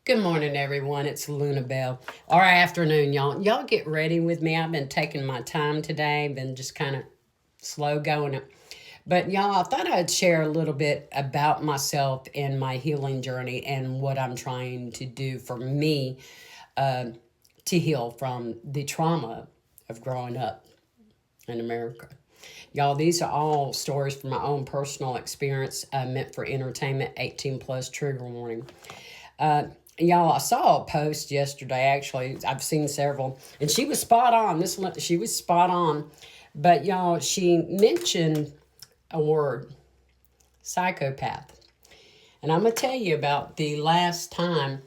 Good morning, everyone. It's Luna Bell. Or afternoon, y'all. Y'all get ready with me. I've been taking my time today, been just kind of slow going it. But y'all, I thought I'd share a little bit about myself and my healing journey and what I'm trying to do for me to heal from the trauma of growing up in America. Y'all, these are all stories from my own personal experience, meant for entertainment, 18 plus trigger warning. Uh, y'all, I saw a post yesterday. Actually, I've seen several, and she was spot on. She was spot on. But y'all, she mentioned a word, psychopath, and I'm gonna tell you about the last time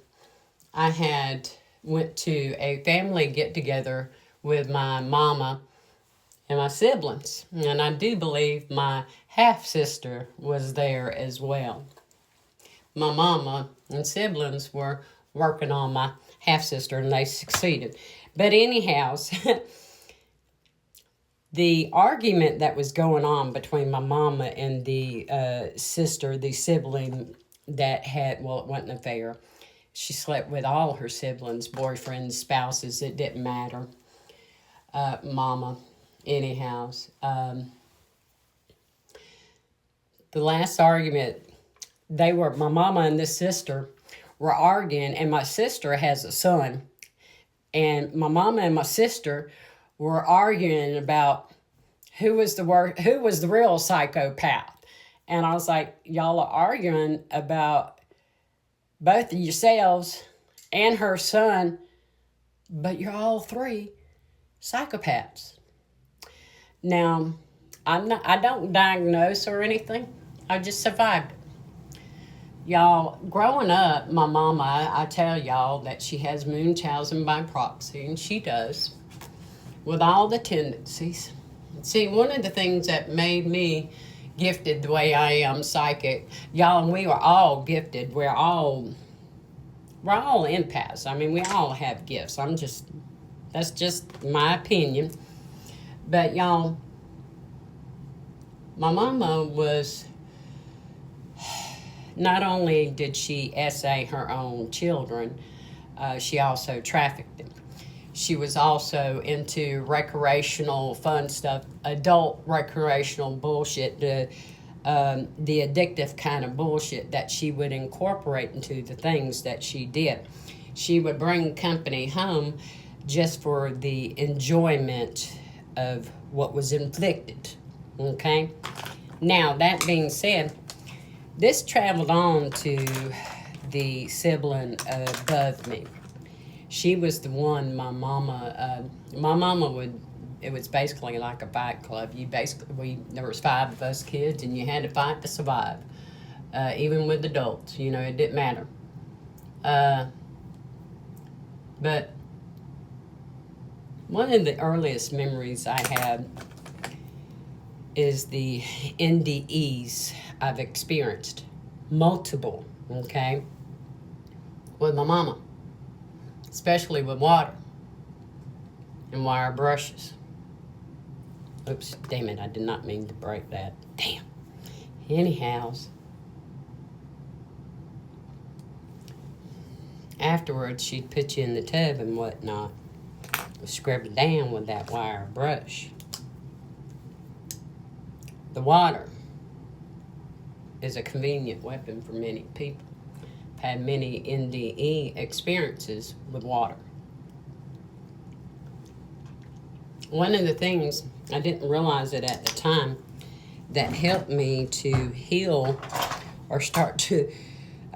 I had went to a family get together with my mama and my siblings, and I do believe my half sister was there as well. My mama and siblings were working on my half sister and they succeeded. But anyhow, the argument that was going on between my mama and the sister, the sibling that had, well, it wasn't an affair. She slept with all her siblings, boyfriends, spouses, it didn't matter. Mama, anyhow. The last argument, my mama and this sister were arguing, and my sister has a son, and my mama and my sister were arguing about who was the real psychopath. And I was like, y'all are arguing about both of yourselves and her son, but you're all three psychopaths. Now, I don't diagnose or anything. I just survived it. Y'all, growing up, my mama, I tell y'all that she has Munchausen by proxy, and she does, with all the tendencies. See, one of the things that made me gifted the way I am, psychic, y'all, and we were all gifted. We're all empaths. I mean, we all have gifts. That's just my opinion. But y'all, my mama was, not only did she essay her own children, she also trafficked them. She was also into recreational fun stuff, adult recreational bullshit, the addictive kind of bullshit that she would incorporate into the things that she did. She would bring company home just for the enjoyment of what was inflicted. Okay? Now, that being said, this traveled on to the sibling above me. She was the one my mama would, it was basically like a fight club. There was five of us kids and you had to fight to survive. Even with adults, it didn't matter. But one of the earliest memories I have is the NDEs I've experienced. Multiple, okay? With my mama. Especially with water and wire brushes. Oops, damn it, I did not mean to break that. Damn. Anyhow, afterwards she'd put you in the tub and whatnot. Scrub it down with that wire brush. The water is a convenient weapon for many people. I've had many NDE experiences with water. One of the things, I didn't realize it at the time, that helped me to heal or start to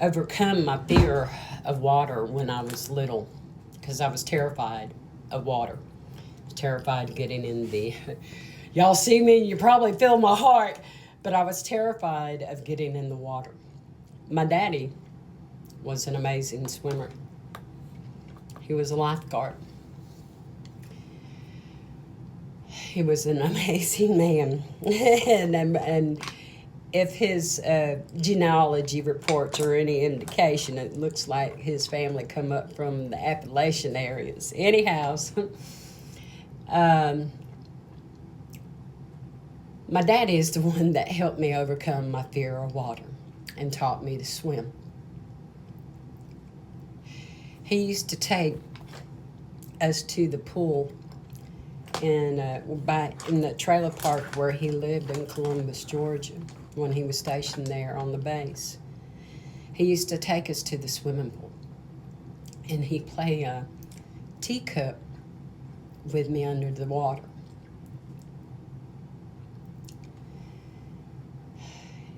overcome my fear of water when I was little, because I was terrified of water. Terrified of getting in the, y'all see me, you probably feel my heart, but I was terrified of getting in the water. My daddy was an amazing swimmer. He was a lifeguard. He was an amazing man. and if his genealogy reports are any indication, it looks like his family come up from the Appalachian areas. Anyhow, my daddy is the one that helped me overcome my fear of water and taught me to swim. He used to take us to the pool in the trailer park where he lived in Columbus, Georgia, when he was stationed there on the base. He used to take us to the swimming pool, and he'd play a teacup with me under the water.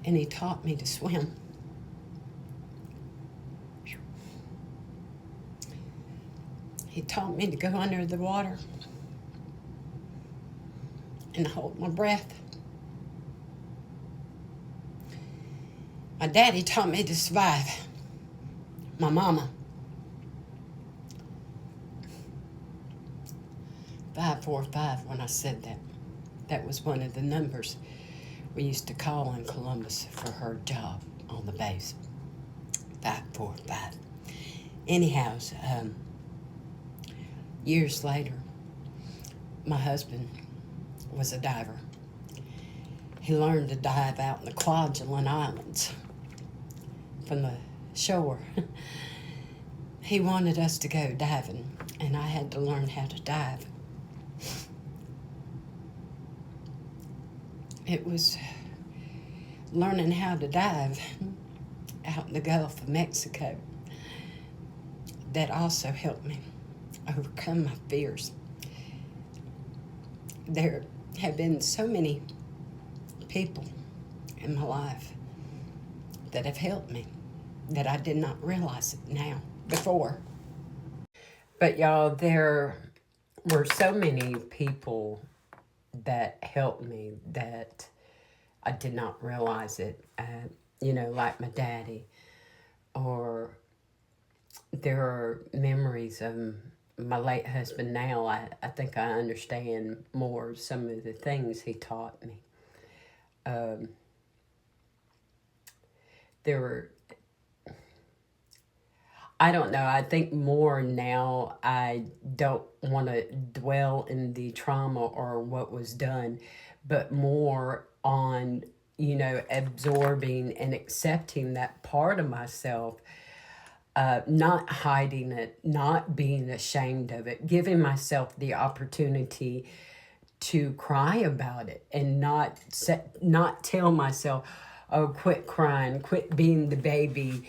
And he taught me to swim. He taught me to go under the water and hold my breath. My daddy taught me to survive. My mama. 545 when I said that. That was one of the numbers we used to call in Columbus for her job on the base. 545. Anyhow, years later, my husband was a diver. He learned to dive out in the Kwajalein Islands from the shore. He wanted us to go diving, and I had to learn how to dive. It was learning how to dive out in the Gulf of Mexico that also helped me overcome my fears. There have been so many people in my life that have helped me that I did not realize it now before. But y'all, there were so many people that helped me that I did not realize it. Like my daddy, or there are memories of my late husband now. I think I understand more of some of the things he taught me. I don't know, I think more now. I don't want to dwell in the trauma or what was done, but more on, absorbing and accepting that part of myself, not hiding it, not being ashamed of it, giving myself the opportunity to cry about it and not tell myself, oh, quit crying, quit being the baby,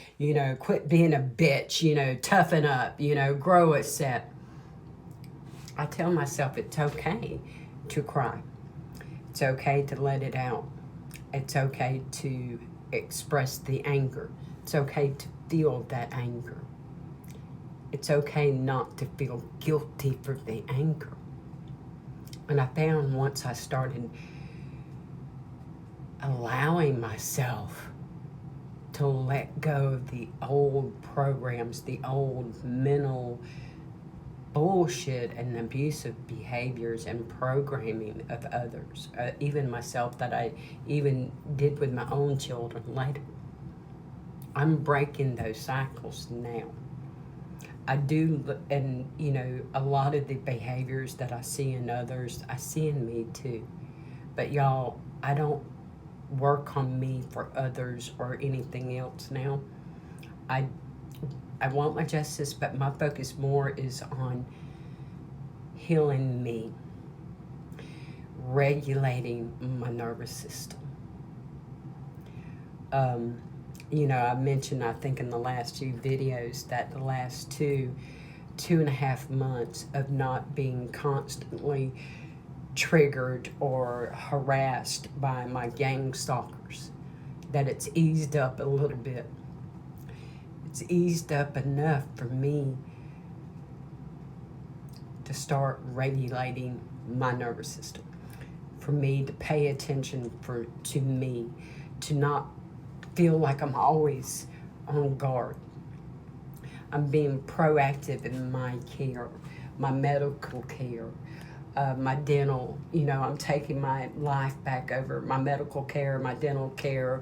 quit being a bitch, toughen up, grow a set. I tell myself it's okay to cry. It's okay to let it out. It's okay to express the anger. It's okay to feel that anger. It's okay not to feel guilty for the anger. And I found once I started allowing myself to let go of the old programs, the old mental bullshit and abusive behaviors and programming of others, even myself, that I even did with my own children later. I'm breaking those cycles now. I do, and a lot of the behaviors that I see in others, I see in me too. But y'all, I don't work on me for others or anything else now. I want my justice, but my focus more is on healing me, regulating my nervous system. I mentioned, I think in the last few videos, that the last two and a half months of not being constantly triggered or harassed by my gang stalkers, that it's eased up a little bit. It's eased up enough for me to start regulating my nervous system, for me to pay attention to me, to not feel like I'm always on guard. I'm being proactive in my care, my medical care, my dental. I'm taking my life back over, my medical care, my dental care,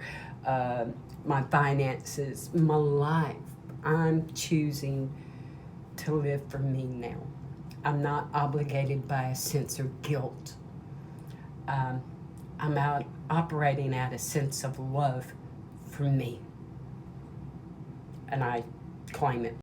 my finances, my life. I'm choosing to live for me now. I'm not obligated by a sense of guilt. I'm operating out a sense of love for me. And I claim it.